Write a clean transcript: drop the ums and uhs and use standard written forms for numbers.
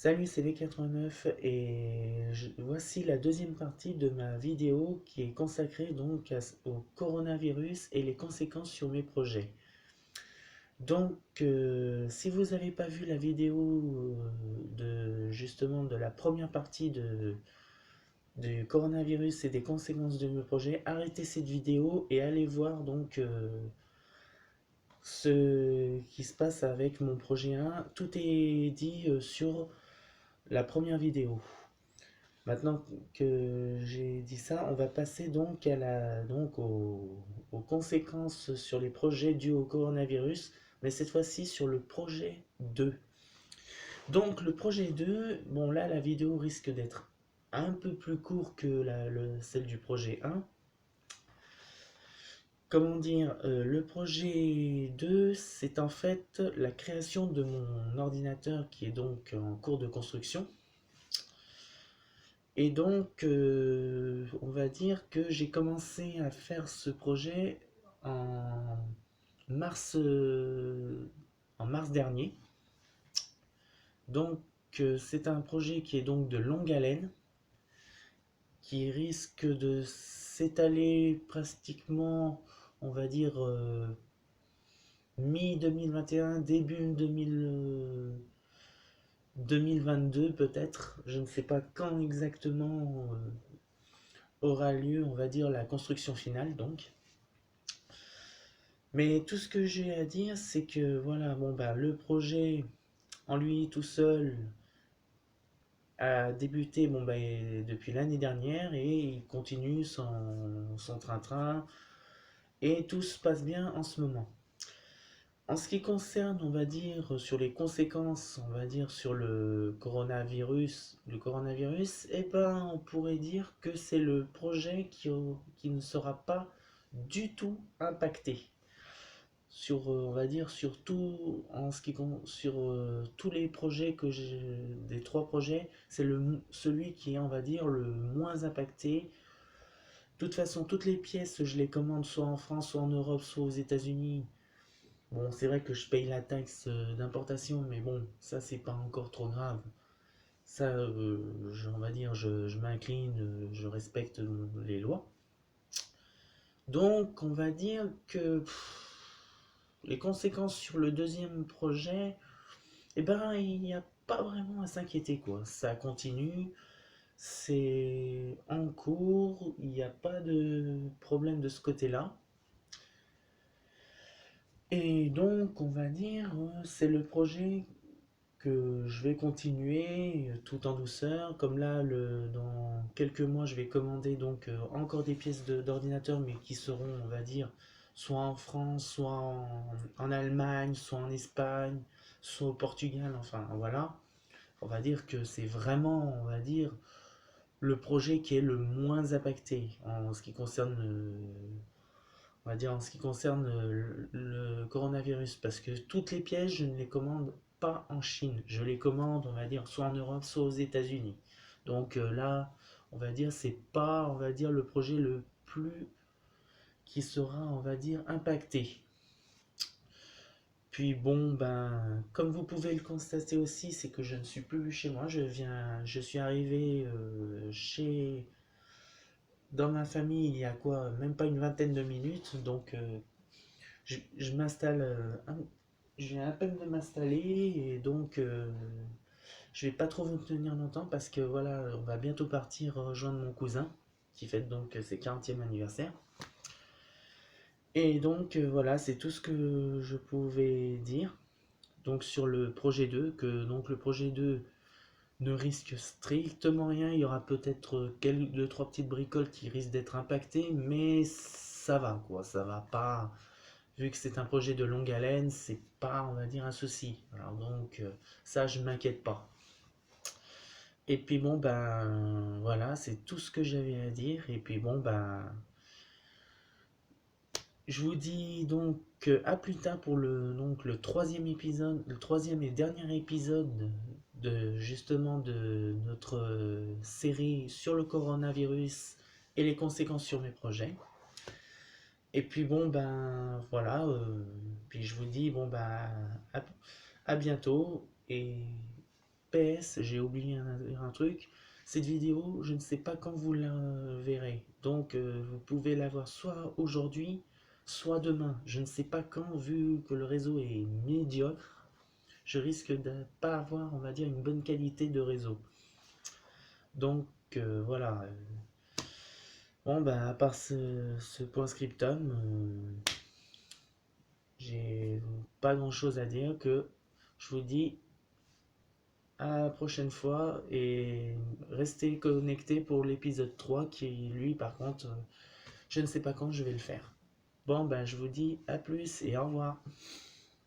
Salut, c'est V89 et voici la deuxième partie de ma vidéo qui est consacrée donc au coronavirus et les conséquences sur mes projets. Donc, si vous n'avez pas vu la vidéo de la première partie du coronavirus et des conséquences de mes projets, arrêtez cette vidéo et allez voir donc ce qui se passe avec mon projet 1. Tout est dit sur la première vidéo. Maintenant que j'ai dit ça, on va passer donc aux conséquences sur les projets dus au coronavirus, mais cette fois-ci sur le projet 2. Donc le projet 2, bon là la vidéo risque d'être un peu plus court que celle du projet 1. Comment dire, le projet 2, c'est en fait la création de mon ordinateur qui est donc en cours de construction. Et donc, on va dire que j'ai commencé à faire ce projet en mars, en mars dernier. Donc, c'est un projet qui est donc de longue haleine, qui risque de s'étaler pratiquement, on va dire, mi-2021, début 2022 peut-être. Je ne sais pas quand exactement aura lieu, on va dire, la construction finale donc. Mais tout ce que j'ai à dire, c'est que voilà, bon bah le projet en lui tout seul a débuté bon bah depuis l'année dernière et il continue son train-train et tout se passe bien en ce moment. En ce qui concerne, on va dire, sur les conséquences, on va dire, sur le coronavirus, eh ben, on pourrait dire que c'est le projet qui ne sera pas du tout impacté. Sur, on va dire, sur tout, sur tous les projets que j'ai, des trois projets, c'est celui qui est, on va dire, le moins impacté. De toute façon, toutes les pièces, je les commande soit en France, soit en Europe, soit aux États-Unis. Bon, c'est vrai que je paye la taxe d'importation, mais bon, ça c'est pas encore trop grave. Ça, on va dire, je m'incline, je respecte les lois. Donc, on va dire que les conséquences sur le deuxième projet, eh ben, il n'y a pas vraiment à s'inquiéter, quoi. Ça continue, c'est en cours, il n'y a pas de problème de ce côté-là. Et donc, on va dire, c'est le projet que je vais continuer tout en douceur. Comme là, dans quelques mois, je vais commander donc encore des pièces d'ordinateur, mais qui seront, on va dire, soit en France, soit en Allemagne, soit en Espagne, soit au Portugal, enfin voilà. On va dire que c'est vraiment, on va dire, le projet qui est le moins impacté en ce qui concerne on va dire en ce qui concerne le coronavirus, parce que toutes les pièces, je ne les commande pas en Chine. Je les commande, on va dire, soit en Europe, soit aux États-Unis. Donc là, on va dire, c'est pas, on va dire, le projet le plus qui sera, on va dire, impacté. Puis bon, ben, comme vous pouvez le constater aussi, c'est que je ne suis plus chez moi. Je suis arrivé dans ma famille il y a quoi, même pas une vingtaine de minutes. Donc je m'installe, je viens à peine de m'installer et donc je vais pas trop vous tenir longtemps parce que voilà, on va bientôt partir rejoindre mon cousin qui fête donc ses 40e anniversaire. Et donc voilà, c'est tout ce que je pouvais dire. Donc sur le projet 2, que donc le projet 2 ne risque strictement rien. Il y aura peut-être deux, trois petites bricoles qui risquent d'être impactées, mais ça va quoi, ça va pas. Vu que c'est un projet de longue haleine, c'est pas, on va dire, un souci. Alors donc, ça, je m'inquiète pas. Et puis bon, ben voilà, c'est tout ce que j'avais à dire. Et puis bon, ben je vous dis donc à plus tard pour le troisième épisode, le troisième et dernier épisode de notre série sur le coronavirus et les conséquences sur mes projets. Et puis bon ben voilà, puis je vous dis bon ben à bientôt et PS, j'ai oublié un truc. Cette vidéo, je ne sais pas quand vous la verrez. Donc, vous pouvez la voir soit aujourd'hui, soit demain. Je ne sais pas quand, vu que le réseau est médiocre. Je risque de ne pas avoir, on va dire, une bonne qualité de réseau. Donc, voilà. Bon, bah, à part ce point scriptum, j'ai pas grand chose à dire que je vous dis à la prochaine fois et restez connectés pour l'épisode 3 qui, lui, par contre, je ne sais pas quand je vais le faire. Bon, ben, je vous dis à plus et au revoir.